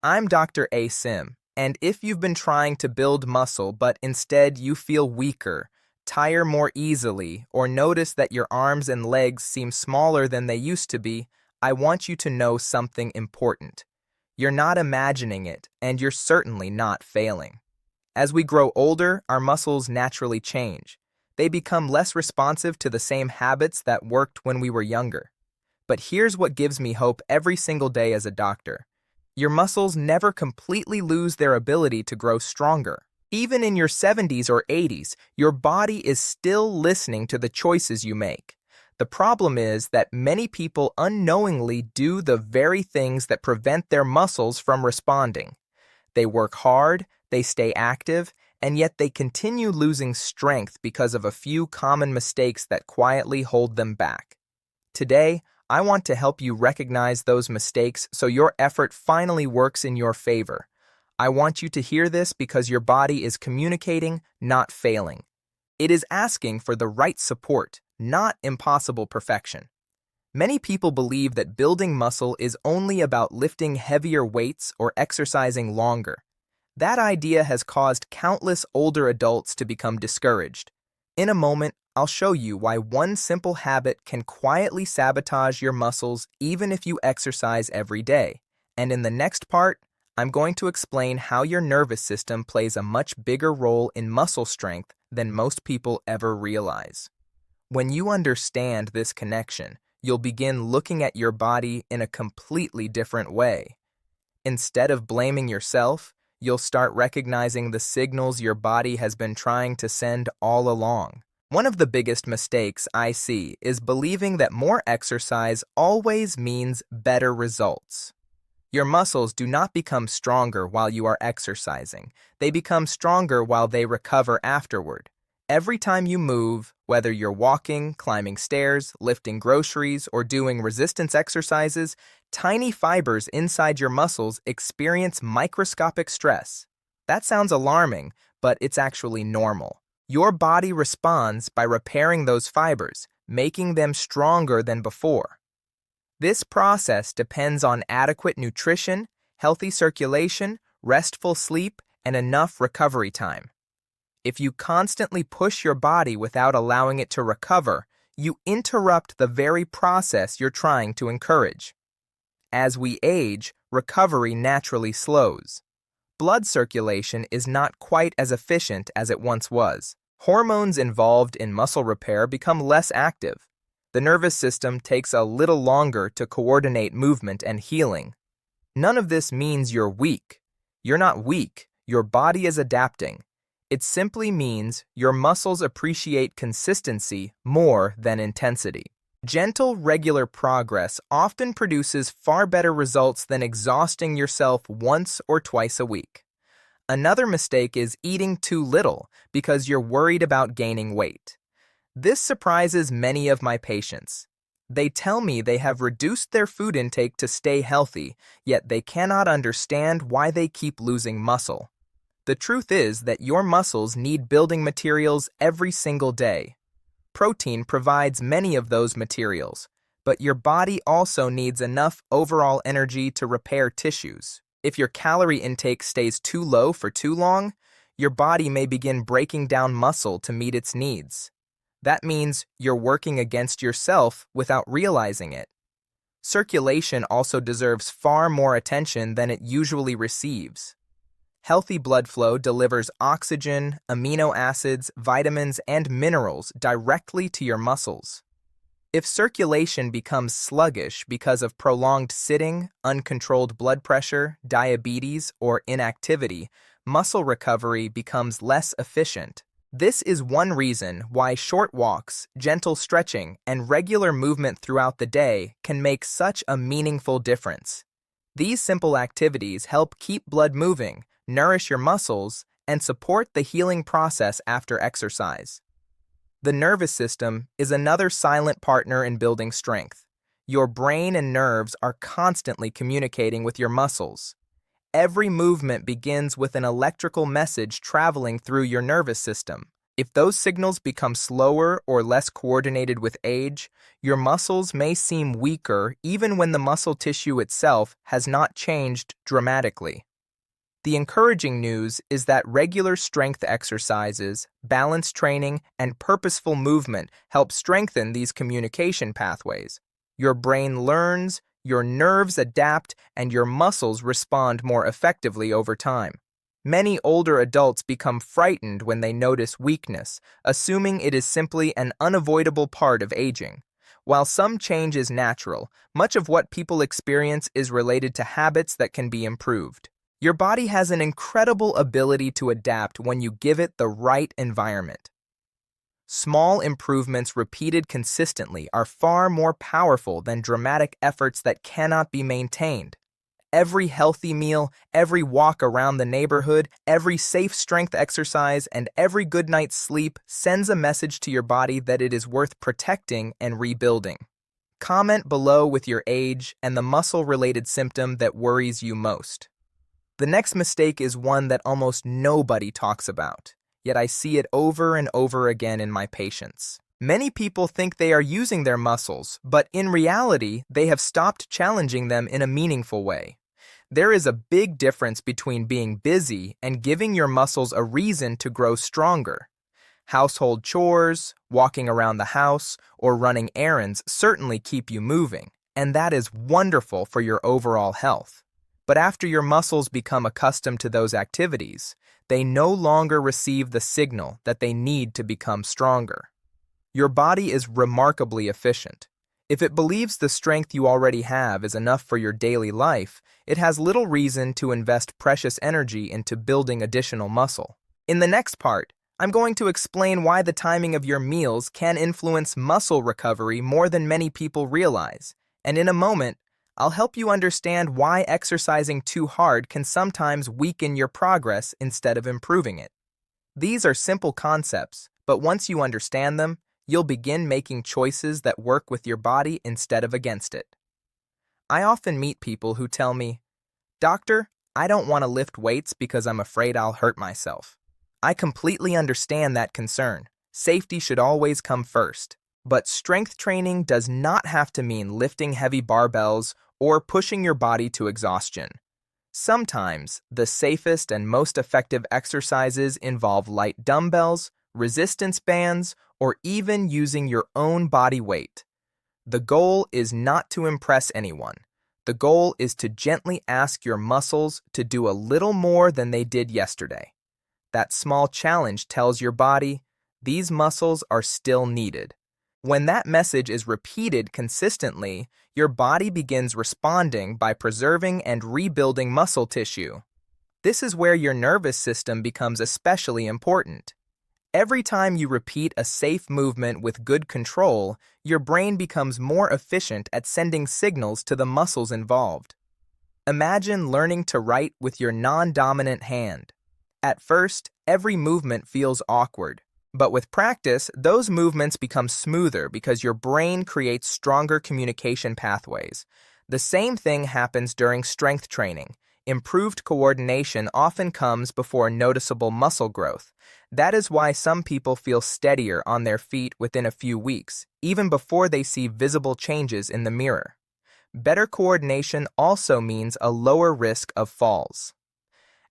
I'm Dr. Asim, and if you've been trying to build muscle but instead you feel weaker, tire more easily, or notice that your arms and legs seem smaller than they used to be, I want you to know something important. You're not imagining it, and you're certainly not failing. As we grow older, our muscles naturally change. They become less responsive to the same habits that worked when we were younger. But here's what gives me hope every single day as a doctor. Your muscles never completely lose their ability to grow stronger. Even in your 70s or 80s, your body is still listening to the choices you make. The problem is that many people unknowingly do the very things that prevent their muscles from responding. They work hard, they stay active, and yet they continue losing strength because of a few common mistakes that quietly hold them back. Today, I want to help you recognize those mistakes so your effort finally works in your favor. I want you to hear this because your body is communicating, not failing. It is asking for the right support, not impossible perfection. Many people believe that building muscle is only about lifting heavier weights or exercising longer. That idea has caused countless older adults to become discouraged. In a moment, I'll show you why one simple habit can quietly sabotage your muscles even if you exercise every day. And in the next part, I'm going to explain how your nervous system plays a much bigger role in muscle strength than most people ever realize. When you understand this connection, you'll begin looking at your body in a completely different way. Instead of blaming yourself, you'll start recognizing the signals your body has been trying to send all along. One of the biggest mistakes I see is believing that more exercise always means better results. Your muscles do not become stronger while you are exercising. They become stronger while they recover afterward. Every time you move, whether you're walking, climbing stairs, lifting groceries, or doing resistance exercises, tiny fibers inside your muscles experience microscopic stress. That sounds alarming, but it's actually normal. Your body responds by repairing those fibers, making them stronger than before. This process depends on adequate nutrition, healthy circulation, restful sleep, and enough recovery time. If you constantly push your body without allowing it to recover, you interrupt the very process you're trying to encourage. As we age, recovery naturally slows. Blood circulation is not quite as efficient as it once was. Hormones involved in muscle repair become less active. The nervous system takes a little longer to coordinate movement and healing. None of this means you're weak. You're not weak. Your body is adapting. It simply means your muscles appreciate consistency more than intensity. Gentle, regular progress often produces far better results than exhausting yourself once or twice a week. Another mistake is eating too little because you're worried about gaining weight. This surprises many of my patients. They tell me they have reduced their food intake to stay healthy, yet they cannot understand why they keep losing muscle. The truth is that your muscles need building materials every single day. Protein provides many of those materials, but your body also needs enough overall energy to repair tissues. If your calorie intake stays too low for too long, your body may begin breaking down muscle to meet its needs. That means you're working against yourself without realizing it. Circulation also deserves far more attention than it usually receives. Healthy blood flow delivers oxygen, amino acids, vitamins, and minerals directly to your muscles. If circulation becomes sluggish because of prolonged sitting, uncontrolled blood pressure, diabetes, or inactivity, muscle recovery becomes less efficient. This is one reason why short walks, gentle stretching, and regular movement throughout the day can make such a meaningful difference. These simple activities help keep blood moving, nourish your muscles, and support the healing process after exercise. The nervous system is another silent partner in building strength. Your brain and nerves are constantly communicating with your muscles. Every movement begins with an electrical message traveling through your nervous system. If those signals become slower or less coordinated with age, your muscles may seem weaker even when the muscle tissue itself has not changed dramatically. The encouraging news is that regular strength exercises, balance training, and purposeful movement help strengthen these communication pathways. Your brain learns, your nerves adapt, and your muscles respond more effectively over time. Many older adults become frightened when they notice weakness, assuming it is simply an unavoidable part of aging. While some change is natural, much of what people experience is related to habits that can be improved. Your body has an incredible ability to adapt when you give it the right environment. Small improvements repeated consistently are far more powerful than dramatic efforts that cannot be maintained. Every healthy meal, every walk around the neighborhood, every safe strength exercise, and every good night's sleep sends a message to your body that it is worth protecting and rebuilding. Comment below with your age and the muscle-related symptom that worries you most. The next mistake is one that almost nobody talks about, yet I see it over and over again in my patients. Many people think they are using their muscles, but in reality, they have stopped challenging them in a meaningful way. There is a big difference between being busy and giving your muscles a reason to grow stronger. Household chores, walking around the house, or running errands certainly keep you moving, and that is wonderful for your overall health. But after your muscles become accustomed to those activities, they no longer receive the signal that they need to become stronger. Your body is remarkably efficient. If it believes the strength you already have is enough for your daily life, it has little reason to invest precious energy into building additional muscle. In the next part, I'm going to explain why the timing of your meals can influence muscle recovery more than many people realize. And in a moment, I'll help you understand why exercising too hard can sometimes weaken your progress instead of improving it. These are simple concepts, but once you understand them, you'll begin making choices that work with your body instead of against it. I often meet people who tell me, "Doctor, I don't want to lift weights because I'm afraid I'll hurt myself." I completely understand that concern. Safety should always come first. But strength training does not have to mean lifting heavy barbells or pushing your body to exhaustion. Sometimes, the safest and most effective exercises involve light dumbbells, resistance bands, or even using your own body weight. The goal is not to impress anyone. The goal is to gently ask your muscles to do a little more than they did yesterday. That small challenge tells your body, these muscles are still needed. When that message is repeated consistently, your body begins responding by preserving and rebuilding muscle tissue. This is where your nervous system becomes especially important. Every time you repeat a safe movement with good control, your brain becomes more efficient at sending signals to the muscles involved. Imagine learning to write with your non-dominant hand. At first, every movement feels awkward. But with practice, those movements become smoother because your brain creates stronger communication pathways. The same thing happens during strength training. Improved coordination often comes before noticeable muscle growth. That is why some people feel steadier on their feet within a few weeks, even before they see visible changes in the mirror. Better coordination also means a lower risk of falls.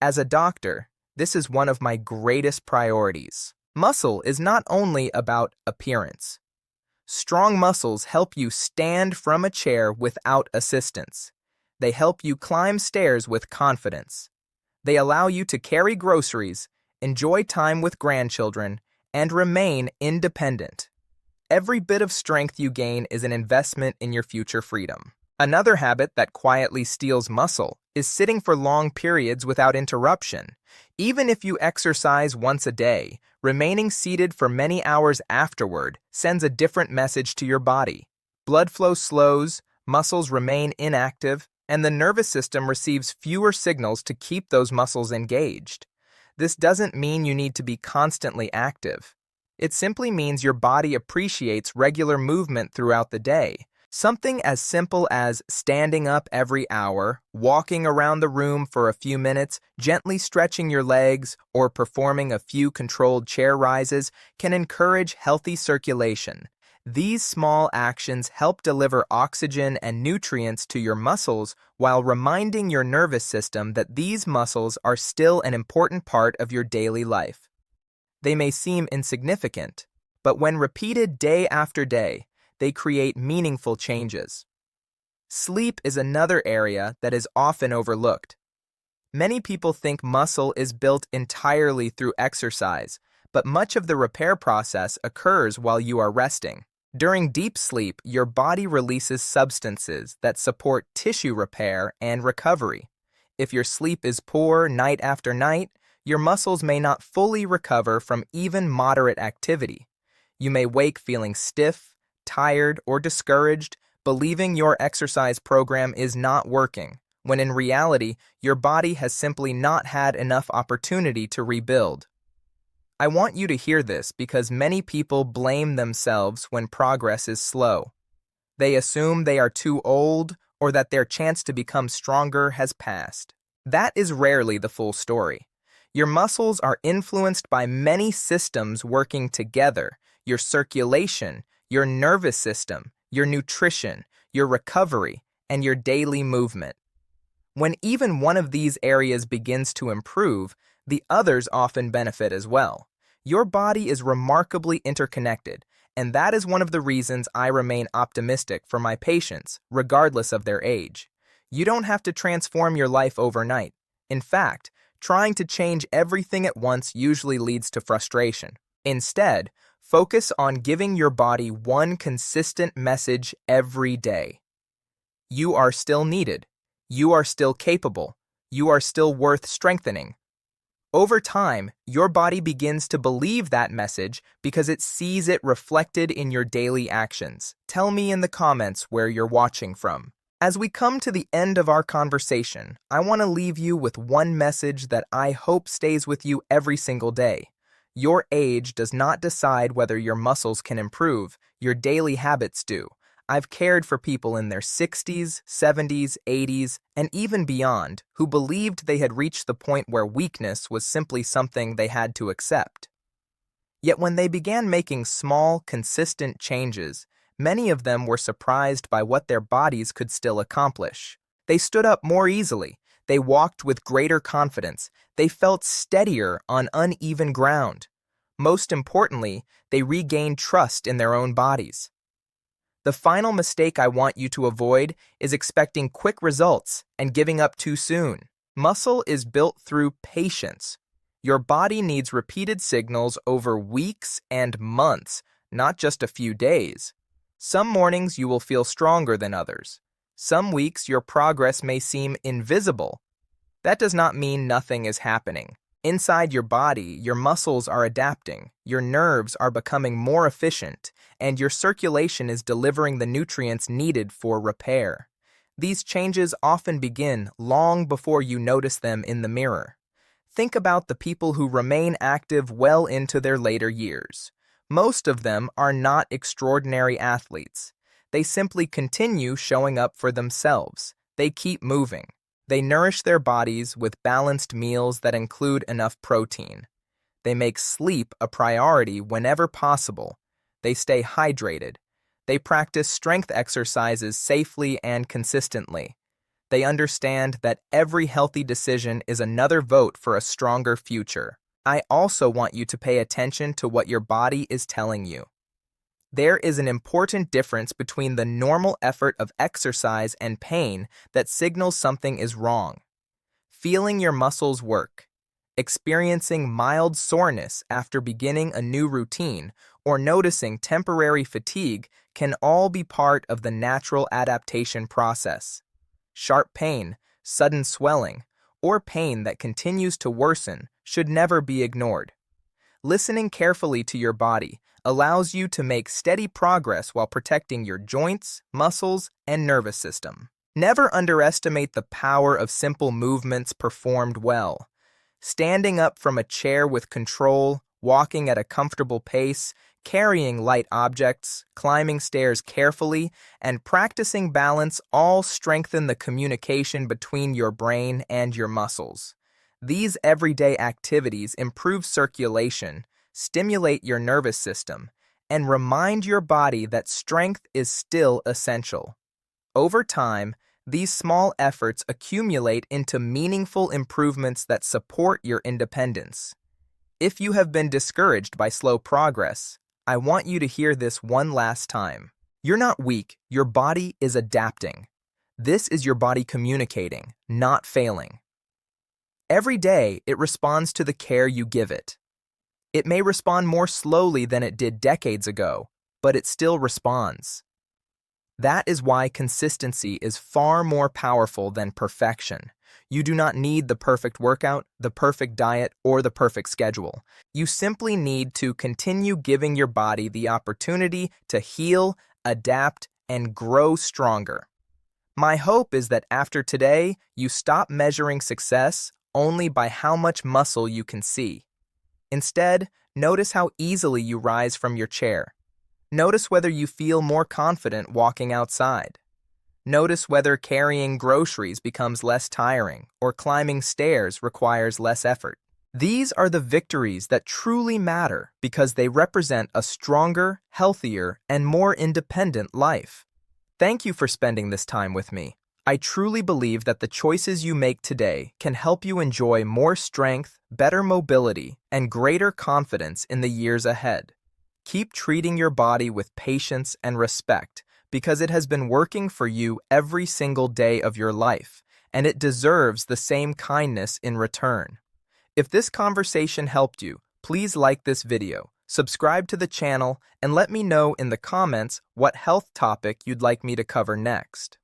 As a doctor, this is one of my greatest priorities. Muscle is not only about appearance. Strong muscles help you stand from a chair without assistance. They help you climb stairs with confidence. They allow you to carry groceries, enjoy time with grandchildren, and remain independent. Every bit of strength you gain is an investment in your future freedom. Another habit that quietly steals muscle is sitting for long periods without interruption. Even if you exercise once a day, remaining seated for many hours afterward sends a different message to your body. Blood flow slows, muscles remain inactive, and the nervous system receives fewer signals to keep those muscles engaged. This doesn't mean you need to be constantly active. It simply means your body appreciates regular movement throughout the day. Something as simple as standing up every hour, walking around the room for a few minutes, gently stretching your legs, or performing a few controlled chair rises can encourage healthy circulation. These small actions help deliver oxygen and nutrients to your muscles while reminding your nervous system that these muscles are still an important part of your daily life. They may seem insignificant, but when repeated day after day, they create meaningful changes. Sleep is another area that is often overlooked. Many people think muscle is built entirely through exercise, but much of the repair process occurs while you are resting. During deep sleep, your body releases substances that support tissue repair and recovery. If your sleep is poor night after night, your muscles may not fully recover from even moderate activity. You may wake feeling stiff, tired, or discouraged, believing your exercise program is not working, when in reality, your body has simply not had enough opportunity to rebuild. I want you to hear this because many people blame themselves when progress is slow. They assume they are too old or that their chance to become stronger has passed. That is rarely the full story. Your muscles are influenced by many systems working together: your circulation, your nervous system, your nutrition, your recovery, and your daily movement. When even one of these areas begins to improve, the others often benefit as well. Your body is remarkably interconnected, and that is one of the reasons I remain optimistic for my patients, regardless of their age. You don't have to transform your life overnight. In fact, trying to change everything at once usually leads to frustration. Instead, focus on giving your body one consistent message every day. You are still needed. You are still capable. You are still worth strengthening. Over time, your body begins to believe that message because it sees it reflected in your daily actions. Tell me in the comments where you're watching from. As we come to the end of our conversation, I want to leave you with one message that I hope stays with you every single day. Your age does not decide whether your muscles can improve, your daily habits do. I've cared for people in their 60s, 70s, 80s, and even beyond who believed they had reached the point where weakness was simply something they had to accept. Yet when they began making small, consistent changes, many of them were surprised by what their bodies could still accomplish. They stood up more easily. They walked with greater confidence. They felt steadier on uneven ground. Most importantly, they regained trust in their own bodies. The final mistake I want you to avoid is expecting quick results and giving up too soon. Muscle is built through patience. Your body needs repeated signals over weeks and months, not just a few days. Some mornings you will feel stronger than others. Some weeks your progress may seem invisible. That does not mean nothing is happening. Inside your body, your muscles are adapting, your nerves are becoming more efficient, and your circulation is delivering the nutrients needed for repair. These changes often begin long before you notice them in the mirror. Think about the people who remain active well into their later years. Most of them are not extraordinary athletes. They simply continue showing up for themselves. They keep moving. They nourish their bodies with balanced meals that include enough protein. They make sleep a priority whenever possible. They stay hydrated. They practice strength exercises safely and consistently. They understand that every healthy decision is another vote for a stronger future. I also want you to pay attention to what your body is telling you. There is an important difference between the normal effort of exercise and pain that signals something is wrong. Feeling your muscles work, experiencing mild soreness after beginning a new routine, or noticing temporary fatigue can all be part of the natural adaptation process. Sharp pain, sudden swelling, or pain that continues to worsen should never be ignored. Listening carefully to your body allows you to make steady progress while protecting your joints, muscles, and nervous system. Never underestimate the power of simple movements performed well. Standing up from a chair with control, walking at a comfortable pace, Carrying light objects, climbing stairs carefully, and practicing balance all strengthen the communication between your brain and your muscles. These everyday activities improve circulation, stimulate your nervous system, and remind your body that strength is still essential. Over time, these small efforts accumulate into meaningful improvements that support your independence. If you have been discouraged by slow progress, I want you to hear this one last time. You're not weak, your body is adapting. This is your body communicating, not failing. Every day, it responds to the care you give it. It may respond more slowly than it did decades ago, but it still responds. That is why consistency is far more powerful than perfection. You do not need the perfect workout, the perfect diet, or the perfect schedule. You simply need to continue giving your body the opportunity to heal, adapt, and grow stronger. My hope is that after today, you stop measuring success only by how much muscle you can see. Instead, notice how easily you rise from your chair. Notice whether you feel more confident walking outside. Notice whether carrying groceries becomes less tiring or climbing stairs requires less effort. These are the victories that truly matter because they represent a stronger, healthier, and more independent life. Thank you for spending this time with me. I truly believe that the choices you make today can help you enjoy more strength, better mobility, and greater confidence in the years ahead. Keep treating your body with patience and respect because it has been working for you every single day of your life, and it deserves the same kindness in return. If this conversation helped you, please like this video, subscribe to the channel, and let me know in the comments what health topic you'd like me to cover next.